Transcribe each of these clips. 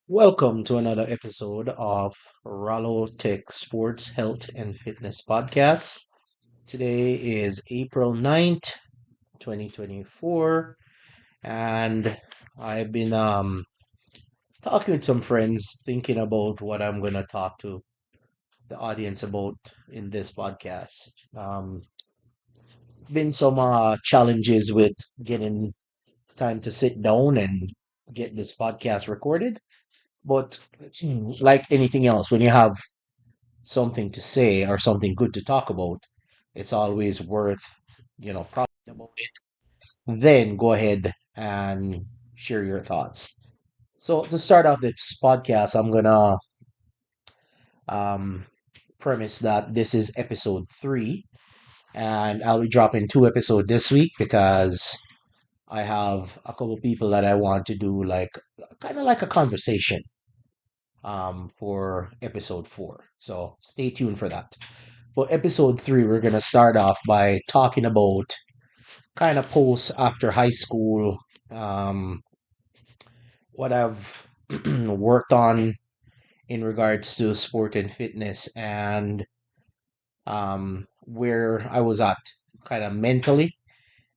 Welcome to another episode of Rallotech Sports Health and Fitness Podcast. Today is April 9th, 2024, and I've been talking with some friends thinking about what I'm going to talk to the audience about in this podcast. Been some challenges with getting time to sit down and get this podcast recorded, but like anything else, when you have something to say or something good to talk about, it's always worth, talking about it. Then go ahead and share your thoughts. So to start off this podcast, I'm gonna um, premise that this is episode 3, and I'll be dropping 2 episodes this week because I have a couple people that I want to do like kind of like a conversation for episode 4. So stay tuned for that. But episode 3, we're going to start off by talking about kind of post after high school, um, what I've worked on in regards to sport and fitness, and where I was at kind of mentally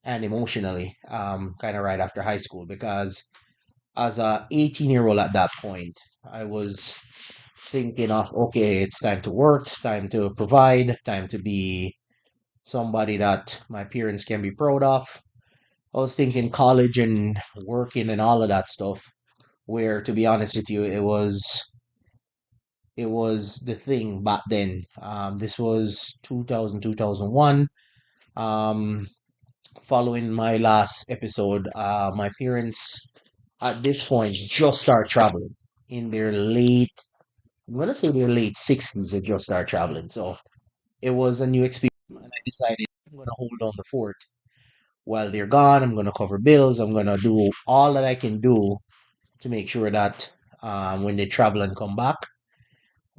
and emotionally, kind of right after high school. Because as a 18-year-old at that point, I was thinking of, okay, it's time to work, it's time to provide, time to be somebody that my parents can be proud of. I was thinking college and working and all of that stuff, where to be honest with you, it was the thing back then. This was 2000 2001. Um, Following my last episode, my parents at this point just start traveling in their late, I'm gonna say their late 60s. They just start traveling, so it was a new experience, and I decided I'm gonna hold on the fort while they're gone. I'm gonna cover bills. I'm gonna do all that I can do to make sure that when they travel and come back,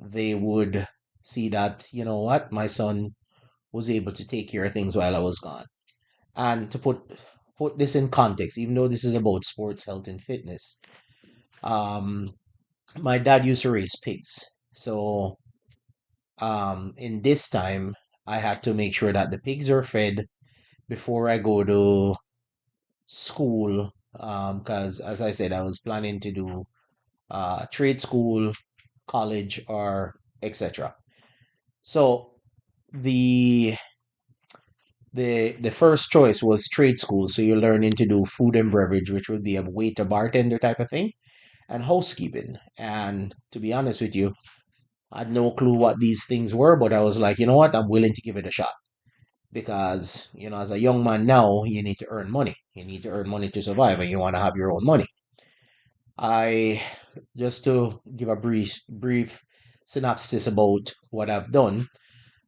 they would see that, you know what, my son was able to take care of things while I was gone. And to put this in context, even though this is about sports, health, and fitness, um, my dad used to raise pigs. So in this time, I had to make sure that the pigs are fed before I go to school. Because as I said, I was planning to do trade school, college, or etc. So the the first choice was trade school. So you're learning to do food and beverage, which would be a waiter bartender type of thing, and housekeeping. And to be honest with you, I had no clue what these things were, but I was like, you know what, I'm willing to give it a shot. Because, as a young man now, you need to earn money. You need to earn money to survive, and you want to have your own money. I Just to give a brief synopsis about what I've done.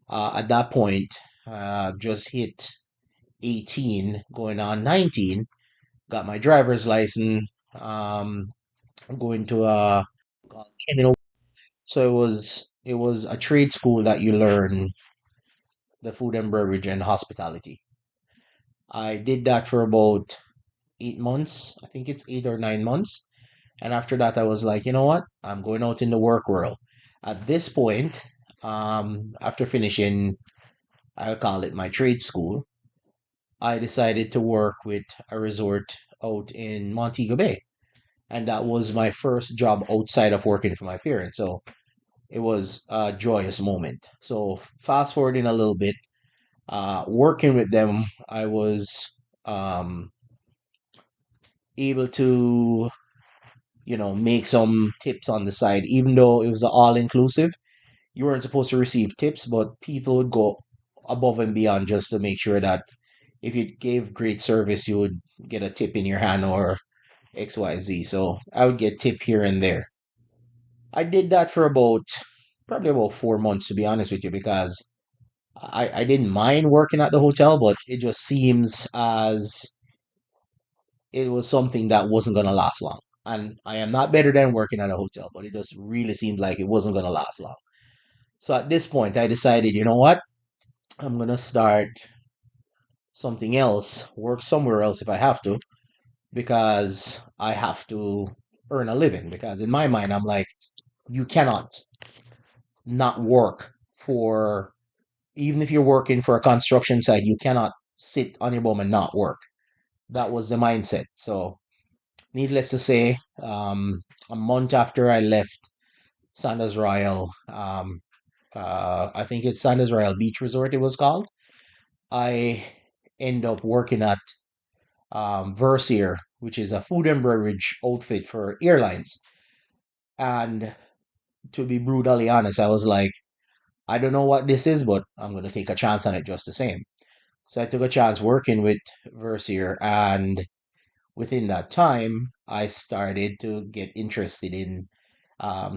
At that point, just hit 18, going on 19, got my driver's license, going to a criminal. So it was a trade school that you learn the food and beverage and hospitality. I did that for about 8 months. I think it's 8 or 9 months. And after that, I was like, you know what? I'm going out in the work world. At this point, after finishing, I'll call it my trade school, I decided to work with a resort out in Montego Bay. And that was my first job outside of working for my parents. So it was a joyous moment. So fast forwarding a little bit, working with them, I was um, able to, make some tips on the side, even though it was all inclusive. You weren't supposed to receive tips, but people would go above and beyond just to make sure that if you gave great service, you would get a tip in your hand or XYZ. So I would get tip here and there. I did that for probably about 4 months, to be honest with you, because I didn't mind working at the hotel, but it just seems as it was something that wasn't going to last long. And I am not better than working at a hotel, but it just really seemed like it wasn't going to last long. So at this point, I decided, you know what? I'm going to start something else, work somewhere else if I have to, because I have to. earn a living. Because in my mind, I'm like, you cannot not work for, even if you're working for a construction site, you cannot sit on your bum and not work. That was the mindset. So, needless to say, a month after I left Sanders Royal, I think it's Sanders Royal Beach Resort, it was called. I end up working at Versier, which is a food and beverage outfit for airlines. And to be brutally honest, I was like, I don't know what this is, but I'm going to take a chance on it just the same. So I took a chance working with Versier, and within that time, I started to get interested in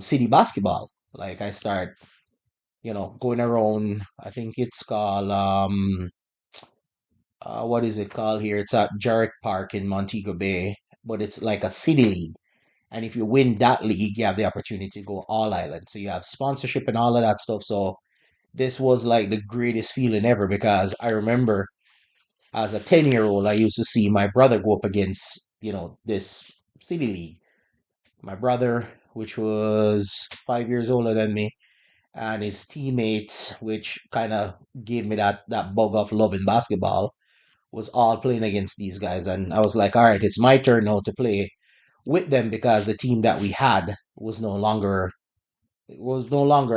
city basketball. Like I start, going around. I think it's called what is it called here? It's at Jarrett Park in Montego Bay, but it's like a city league. And if you win that league, you have the opportunity to go all island. So you have sponsorship and all of that stuff. So this was like the greatest feeling ever, because I remember as a 10-year-old, I used to see my brother go up against, this city league. My brother, which was 5 years older than me, and his teammates, which kind of gave me that bug of loving basketball, was all playing against these guys. And I was like, all right, it's my turn now to play with them, because the team that we had was no longer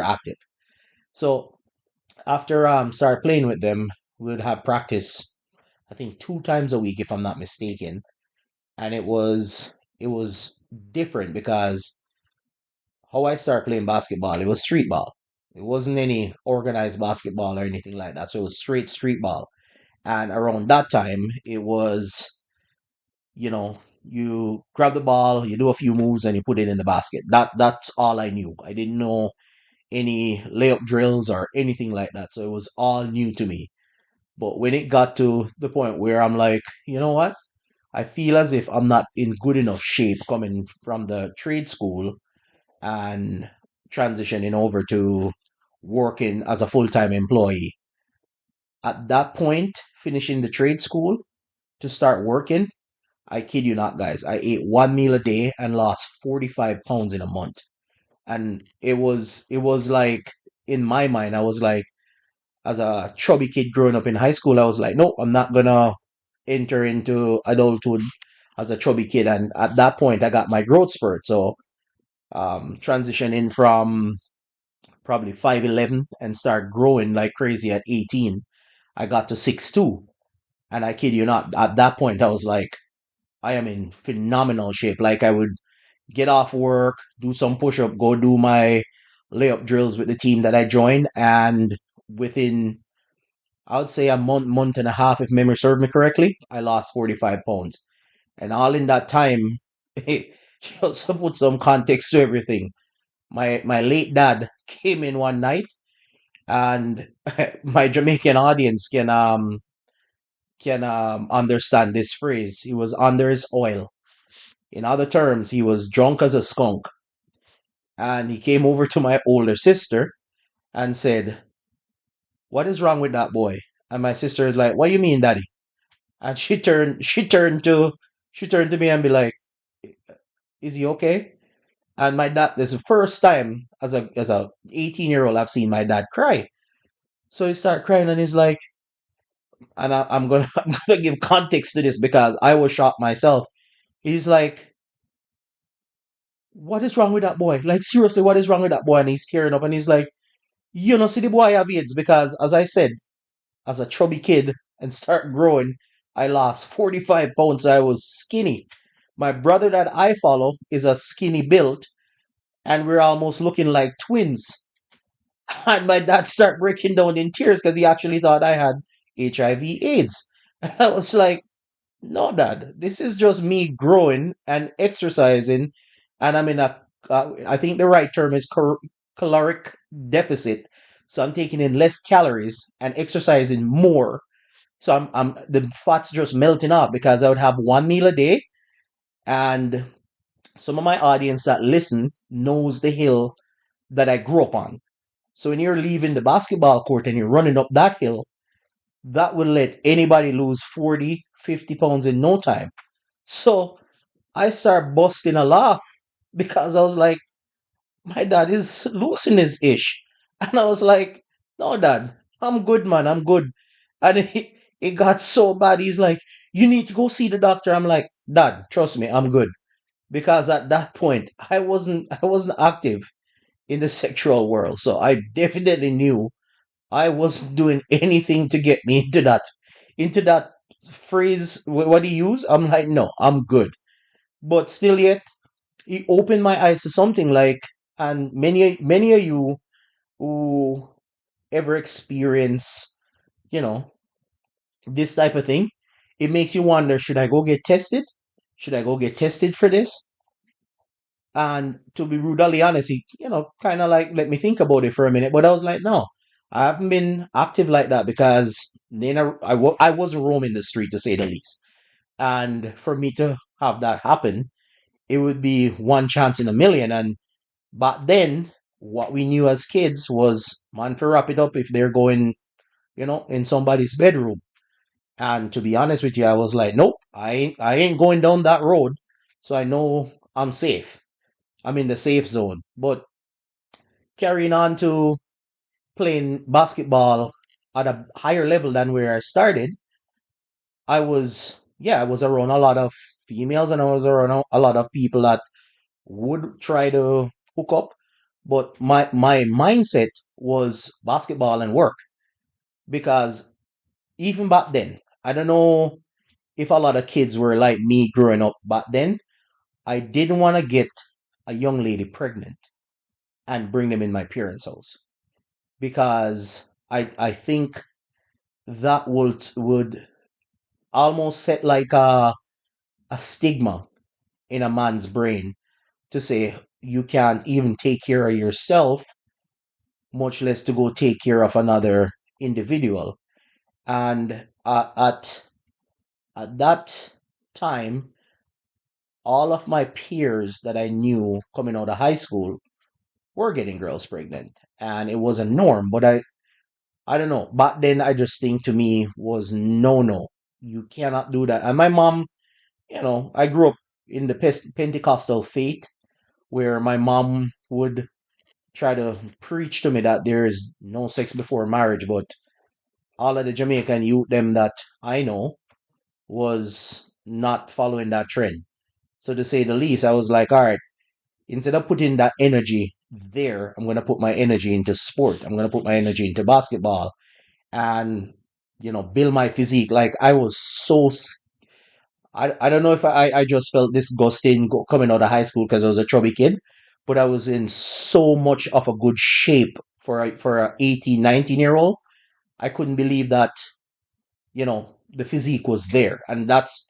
active. So after start playing with them, we would have practice, I think 2 times a week if I'm not mistaken. And it was different, because how I started playing basketball, it was street ball. It wasn't any organized basketball or anything like that. So it was straight street ball. And around that time, it was, you grab the ball, you do a few moves, and you put it in the basket. That's all I knew. I didn't know any layup drills or anything like that. So it was all new to me. But when it got to the point where I'm like, you know what? I feel as if I'm not in good enough shape coming from the trade school and transitioning over to working as a full-time employee. At that point, finishing the trade school to start working, I kid you not, guys, I ate one meal a day and lost 45 pounds in a month. And it was like, in my mind, I was like, as a chubby kid growing up in high school, I was like, no, I'm not gonna enter into adulthood as a chubby kid. And at that point, I got my growth spurt. So transitioning from probably 5'11" and start growing like crazy at 18, I got to 6'2". And I kid you not, at that point, I was like, I am in phenomenal shape. Like I would get off work, do some push up, go do my layup drills with the team that I joined, and within, I would say, a month and a half, if memory served me correctly, I lost 45 pounds. And all in that time, just to put some context to everything, my late dad came in one night, and my Jamaican audience can understand this phrase. He was under his oil. In other terms, he was drunk as a skunk. And he came over to my older sister and said, "What is wrong with that boy?" And my sister is like, "What do you mean, daddy?" And she turned to me and be like, "Is he okay?" And my dad, this is the first time as a 18-year-old I've seen my dad cry. So he started crying, and he's like, and I'm gonna I'm gonna give context to this because I was shocked myself. He's like, "What is wrong with that boy? Like seriously, what is wrong with that boy?" And he's tearing up, and he's like, "You know, see the boy have AIDS because, as I said, as a chubby kid and start growing, I lost 45 pounds. I was skinny. My brother that I follow is a skinny build, and we're almost looking like twins." And my dad started breaking down in tears because he actually thought I had HIV AIDS. And I was like, no, dad, this is just me growing and exercising, and I'm in I think the right term is caloric deficit. So I'm taking in less calories and exercising more. So the fat's just melting off because I would have one meal a day. And some of my audience that listen knows the hill that I grew up on. So when you're leaving the basketball court and you're running up that hill, that will let anybody lose 40, 50 pounds in no time. So I start busting a laugh because I was like, my dad is losing his ish. And I was like, no, dad, I'm good, man. I'm good. And it got so bad. He's like, you need to go see the doctor. I'm like, dad, trust me, I'm good. Because at that point, I wasn't active in the sexual world. So I definitely knew I wasn't doing anything to get me into that phrase, what he used. I'm like, no, I'm good. But still yet, it opened my eyes to something like, and many of you who ever experience, you know, this type of thing, it makes you wonder, should I go get tested? Should I go get tested for this? And to be brutally honest, he, kind of like let me think about it for a minute. But I was like, no, I haven't been active like that because then I was roaming the street to say the least. And for me to have that happen, it would be one chance in a million. And back then, what we knew as kids was, man, for wrap it up if they're going, in somebody's bedroom. And to be honest with you, I was like, nope, I ain't going down that road. So I know I'm safe. I'm in the safe zone. But carrying on to playing basketball at a higher level than where I started, I was around a lot of females and I was around a lot of people that would try to hook up. But my mindset was basketball and work because even back then, I don't know if a lot of kids were like me growing up back then. I didn't want to get a young lady pregnant and bring them in my parents' house because I think that would almost set like a stigma in a man's brain to say you can't even take care of yourself, much less to go take care of another individual. And at that time, all of my peers that I knew coming out of high school were getting girls pregnant, and it was a norm. But I don't know. Back then, I just think to me was no, no, you cannot do that. And my mom, I grew up in the Pentecostal faith where my mom would try to preach to me that there is no sex before marriage, but all of the Jamaican youth them that I know was not following that trend. So to say the least, I was like, all right, instead of putting that energy there, I'm gonna put my energy into sport. I'm gonna put my energy into basketball and build my physique. Like I was I don't know if I just felt disgusting coming out of high school because I was a chubby kid, but I was in so much of a good shape for a 18, 19-year old. I couldn't believe that, the physique was there. And that's,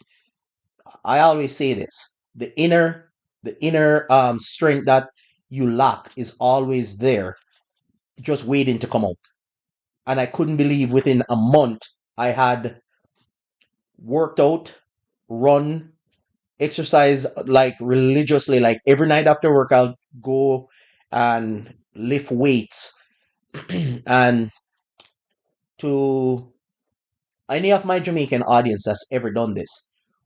I always say this, the inner strength that you lack is always there, just waiting to come out. And I couldn't believe within a month I had worked out, run, exercise like religiously, like every night after work I'll go and lift weights. And to any of my Jamaican audience that's ever done this,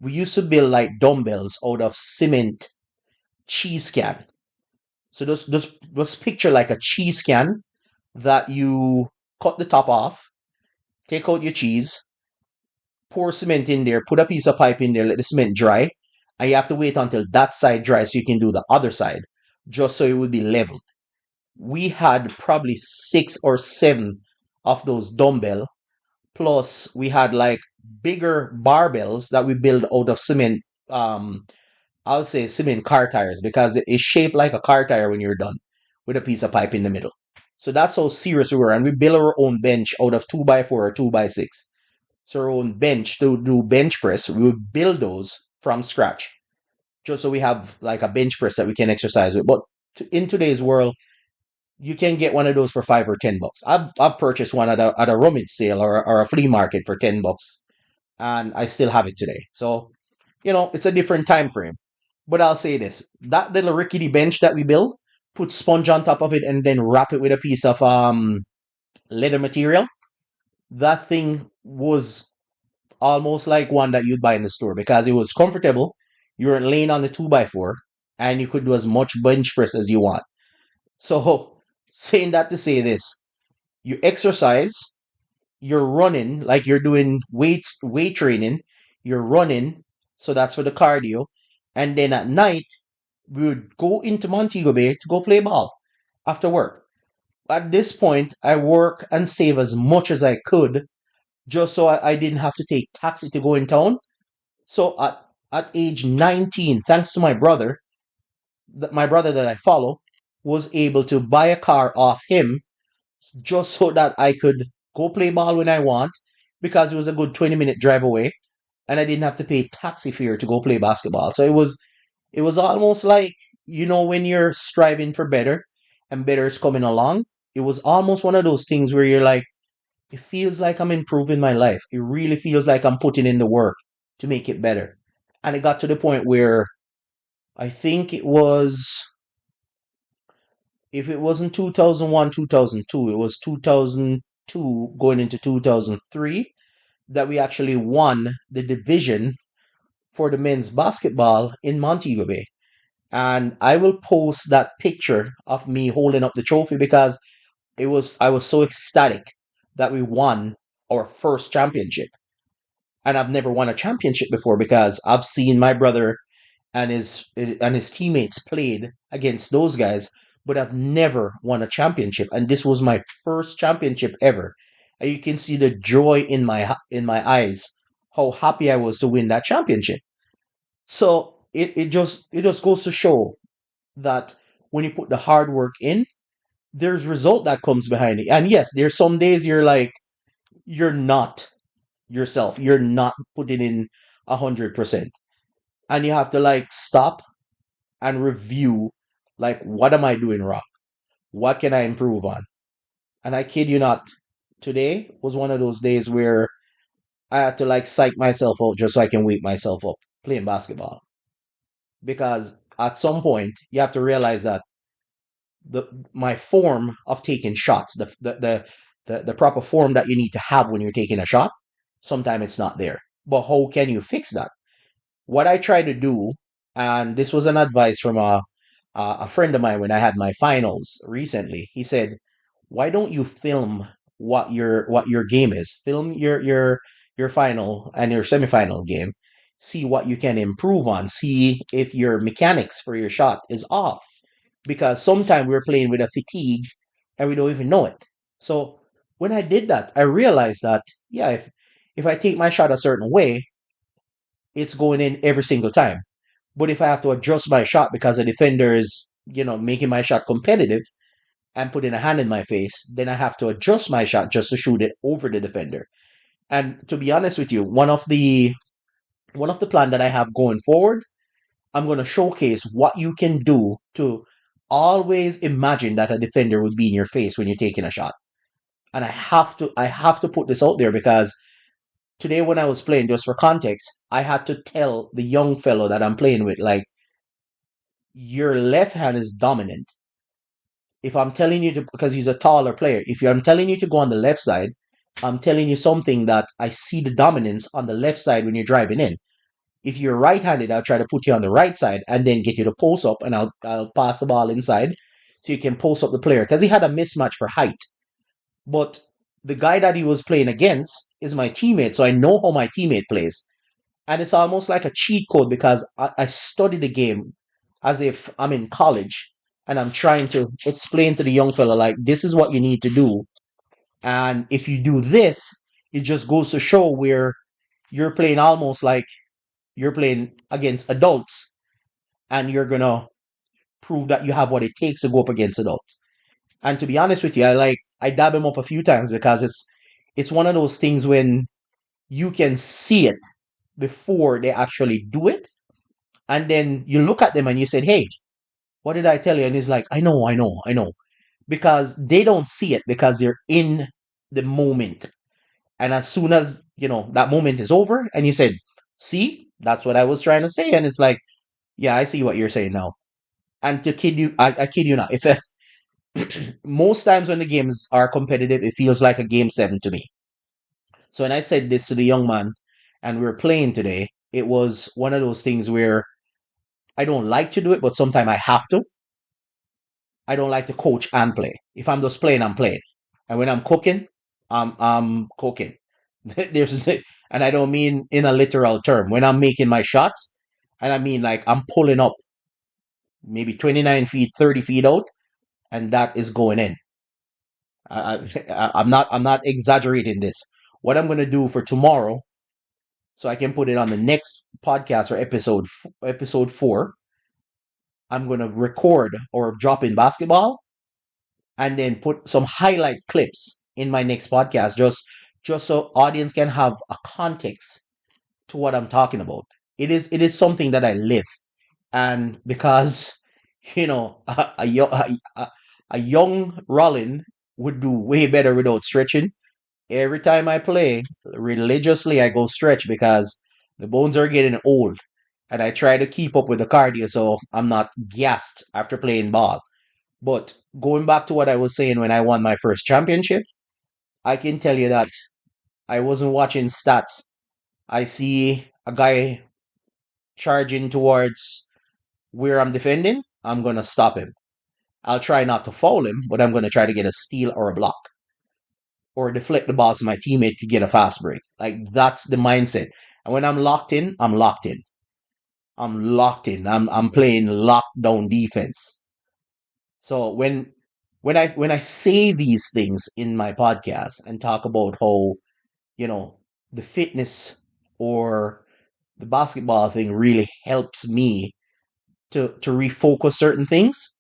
we used to build like dumbbells out of cement cheese can. So just picture like a cheese can that you cut the top off, take out your cheese, pour cement in there, put a piece of pipe in there, let the cement dry, and you have to wait until that side dries so you can do the other side, just so it would be level. We had probably 6 or 7 of those dumbbell. Plus, we had like bigger barbells that we build out of cement. I would say cement car tires because it's shaped like a car tire when you're done with a piece of pipe in the middle. So that's how serious we were, and we build our own bench out of 2x4 or 2x6. So our own bench to do bench press, we would build those from scratch, just so we have like a bench press that we can exercise with. But in today's world, you can get one of those for $5 or $10. I've purchased one at a rummage sale or a flea market for $10, and I still have it today. So, it's a different time frame. But I'll say this: that little rickety bench that we built, put sponge on top of it, and then wrap it with a piece of leather material. That thing was almost like one that you'd buy in the store because it was comfortable. You weren't laying on the 2x4. and you could do as much bench press as you want. So, saying that to say this, you exercise, you're running like you're doing weight training, you're running, so that's for the cardio. And then at night, we would go into Montego Bay to go play ball after work. At this point, I work and save as much as I could just so I didn't have to take taxi to go in town. So at age 19, thanks to my brother, my brother that I follow, was able to buy a car off him just so that I could go play ball when I want because it was a good 20-minute drive away and I didn't have to pay taxi fare to go play basketball. So it was almost like, when you're striving for better and better is coming along, it was almost one of those things where you're like, it feels like I'm improving my life. It really feels like I'm putting in the work to make it better. And it got to the point where I think it was, if it wasn't 2001, 2002, it was 2002 going into 2003 that we actually won the division for the men's basketball in Montego Bay. And I will post that picture of me holding up the trophy because I was so ecstatic that we won our first championship. And I've never won a championship before because I've seen my brother and his teammates played against those guys, but I've never won a championship. And this was my first championship ever. And you can see the joy in my eyes, how happy I was to win that championship. So it just goes to show that when you put the hard work in, there's result that comes behind it. And yes, there's some days you're like, you're not yourself. You're not putting in 100%. And you have to like stop and review, like, what am I doing wrong? What can I improve on? And I kid you not, today was one of those days where I had to like psych myself out just so I can wake myself up playing basketball. Because at some point you have to realize that the my form of taking shots, the proper form that you need to have when you're taking a shot, sometimes it's not there. But how can you fix that? What I try to do, and this was an advice from a friend of mine when I had my finals recently. He said, "Why don't you film what your game is? Film your final and your semifinal game. See what you can improve on. See if your mechanics for your shot is off. Because sometimes we're playing with a fatigue and we don't even know it." So when I did that, I realized that, yeah, if I take my shot a certain way, it's going in every single time. But if I have to adjust my shot because the defender is, making my shot competitive and putting a hand in my face, then I have to adjust my shot just to shoot it over the defender. And to be honest with you, one of the plan that I have going forward, I'm going to showcase what you can do to always imagine that a defender would be in your face when you're taking a shot. And I have to put this out there because today when I was playing, just for context, I had to tell the young fellow that I'm playing with, like, your left hand is dominant. If I'm telling you to, because he's a taller player, I'm telling you to go on the left side, I'm telling you something that I see the dominance on the left side when you're driving in. If you're right-handed, I'll try to put you on the right side and then get you to post up, and I'll pass the ball inside so you can post up the player because he had a mismatch for height. But the guy that he was playing against is my teammate, so I know how my teammate plays. And it's almost like a cheat code because I study the game as if I'm in college and I'm trying to explain to the young fella, like, this is what you need to do. And if you do this, it just goes to show where you're playing almost like you're playing against adults and you're going to prove that you have what it takes to go up against adults. And to be honest with you, I dab him up a few times because it's one of those things when you can see it before they actually do it. And then you look at them and you said, "Hey, what did I tell you?" And he's like, "I know, I know, I know." Because they don't see it because they're in the moment. And as soon as, that moment is over and you said, "See, that's what I was trying to say." And it's like, "Yeah, I see what you're saying now." And to kid you, I kid you not, if most times when the games are competitive, it feels like a game seven to me. So when I said this to the young man and we were playing today, it was one of those things where I don't like to do it, but sometimes I have to. I don't like to coach and play. If I'm just playing, I'm playing. And when I'm cooking, I'm cooking. There's and I don't mean in a literal term. When I'm making my shots, and I mean like I'm pulling up maybe 29 feet, 30 feet out, and that is going in. I'm not exaggerating this. What I'm gonna do for tomorrow, so I can put it on the next podcast or episode 4. I'm gonna record or drop in basketball and then put some highlight clips in my next podcast, just so audience can have a context to what I'm talking about. It is something that I live, and because a young Rollin would do way better without stretching. Every time I play religiously, I go stretch because the bones are getting old, and I try to keep up with the cardio so I'm not gassed after playing ball. But going back to what I was saying when I won my first championship, I can tell you that I wasn't watching stats. I see a guy charging towards where I'm defending. I'm going to stop him. I'll try not to foul him, but I'm going to try to get a steal or a block or deflect the ball to my teammate to get a fast break. Like that's the mindset. And when I'm locked in, I'm locked in. I'm locked in. I'm playing lockdown defense. So when I say these things in my podcast and talk about how, you know, the fitness or the basketball thing really helps me to refocus certain things,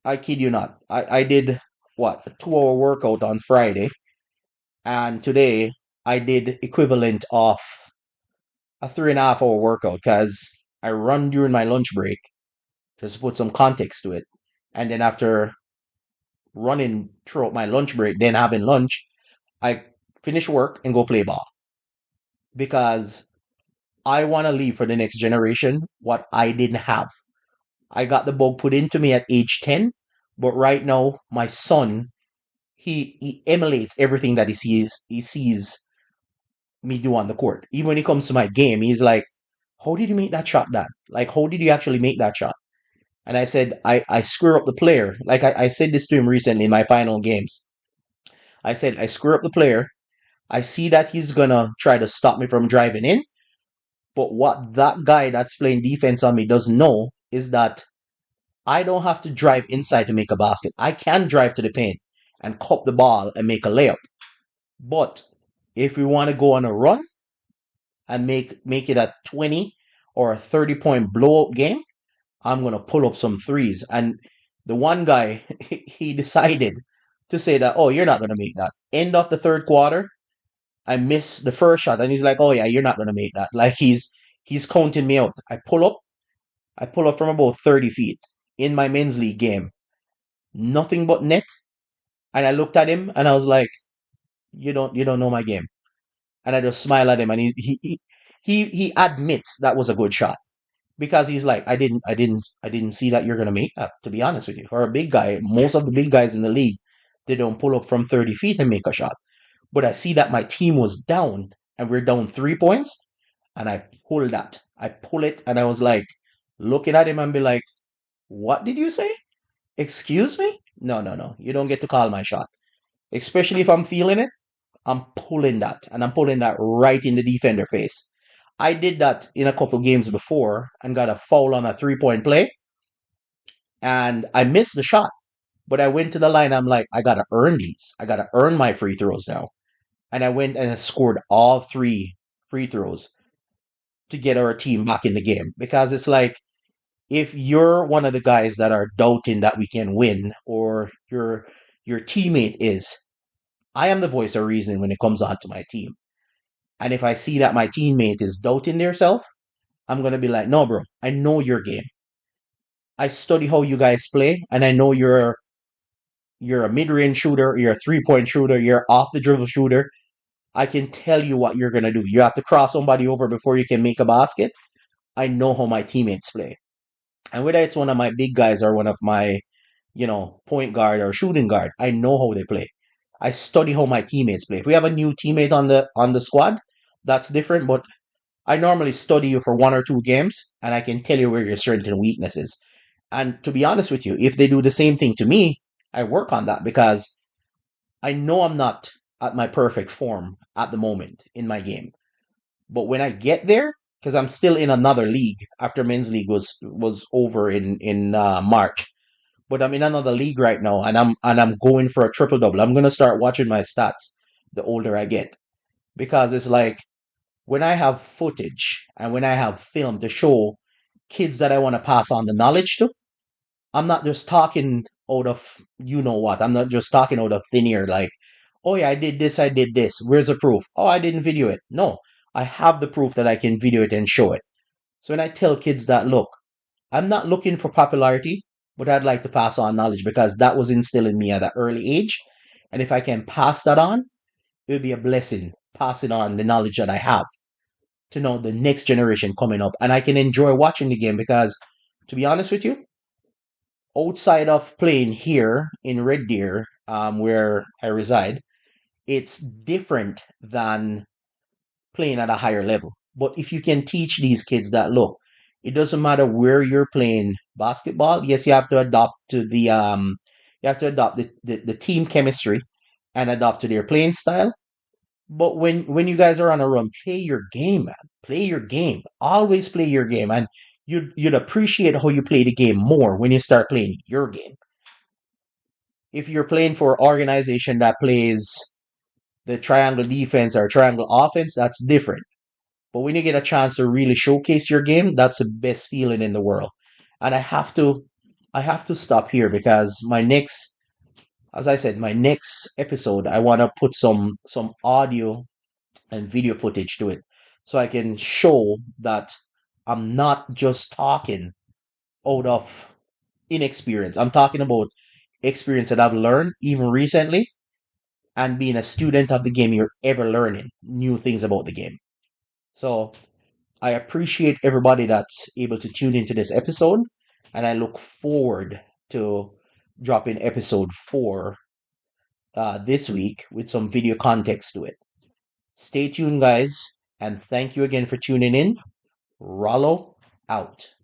I kid you not. I did what, a 2 hour workout on Friday, and today I did equivalent of a 3.5 hour workout because I run during my lunch break, just to put some context to it. And then after running throughout my lunch break, then having lunch, I finish work and go play ball because I want to leave for the next generation what I didn't have. I got the bug put into me at age 10, but right now my son, he emulates everything that he sees me do on the court. Even when it comes to my game, he's like, "How did you make that shot, Dad? Like, how did you actually make that shot?" And I said, I screw up the player. Like I said this to him recently in my final games. I said, I screw up the player. I see that he's gonna try to stop me from driving in. But what that guy that's playing defense on me doesn't know is that I don't have to drive inside to make a basket. I can drive to the paint and cup the ball and make a layup. But if we want to go on a run and make it a 20 or a 30-point blowout game, I'm gonna pull up some threes. And the one guy, he decided to say that, oh, you're not gonna make that. End of the third quarter, I miss the first shot, and he's like, oh yeah, you're not gonna make that. Like he's counting me out. I pull up from about 30 feet in my men's league game. Nothing but net. And I looked at him and I was like, you don't know my game. And I just smile at him, and he admits that was a good shot because he's like, I didn't see that you're gonna make that. To be honest with you, for a big guy, most of the big guys in the league, they don't pull up from 30 feet and make a shot. But I see that my team was down and we're down 3 points, and I pull that. I pull it, and I was like, looking at him and be like, what did you say? Excuse me? No, no, no. You don't get to call my shot. Especially if I'm feeling it, I'm pulling that, and I'm pulling that right in the defender face. I did that in a couple games before and got a foul on a 3-point play, and I missed the shot. But I went to the line. I'm like, I gotta earn these. I gotta earn my free throws now. And I went and I scored all 3 free throws to get our team back in the game, because it's like, if you're one of the guys that are doubting that we can win, or your teammate is, I am the voice of reason when it comes on to my team. And if I see that my teammate is doubting themselves, I'm gonna be like, no, bro, I know your game. I study how you guys play, and I know you're a mid-range shooter, you're a 3-point shooter, you're off the dribble shooter. I can tell you what you're gonna do. You have to cross somebody over before you can make a basket. I know how my teammates play. And whether it's one of my big guys or one of my, point guard or shooting guard, I know how they play. I study how my teammates play. If we have a new teammate on the squad, that's different. But I normally study you for 1 or 2 games, and I can tell you where your strength and weakness is. And to be honest with you, if they do the same thing to me, I work on that because I know I'm not at my perfect form at the moment in my game. But when I get there, because I'm still in another league after men's league was over in March, but I'm in another league right now, and I'm going for a triple double. I'm gonna start watching my stats the older I get, because it's like when I have footage and when I have film to show kids that I want to pass on the knowledge to, I'm not just talking out of you know what. I'm not just talking out of thin air like, oh yeah, I did this, I did this. Where's the proof? Oh, I didn't video it. No, I have the proof that I can video it and show it. So when I tell kids that, look, I'm not looking for popularity, but I'd like to pass on knowledge because that was instilled in me at an early age. And if I can pass that on, it would be a blessing passing on the knowledge that I have to know the next generation coming up. And I can enjoy watching the game because, to be honest with you, outside of playing here in Red Deer, where I reside, it's different than playing at a higher level. But if you can teach these kids that, look, it doesn't matter where you're playing basketball. Yes, you have to adopt to the team chemistry and adopt to their playing style. But when you guys are on a run, play your game, man. Play your game. Always play your game, and you'd appreciate how you play the game more when you start playing your game. If you're playing for an organization that plays the triangle defense or triangle offense, that's different. But when you get a chance to really showcase your game, that's the best feeling in the world. And I have to stop here because my next, as I said, my next episode, I want to put some audio and video footage to it so I can show that I'm not just talking out of inexperience. I'm talking about experience that I've learned even recently, and being a student of the game, you're ever learning new things about the game. So I appreciate everybody that's able to tune into this episode, and I look forward to dropping episode 4 this week with some video context to it. Stay tuned, guys, and thank you again for tuning in. Rollo out.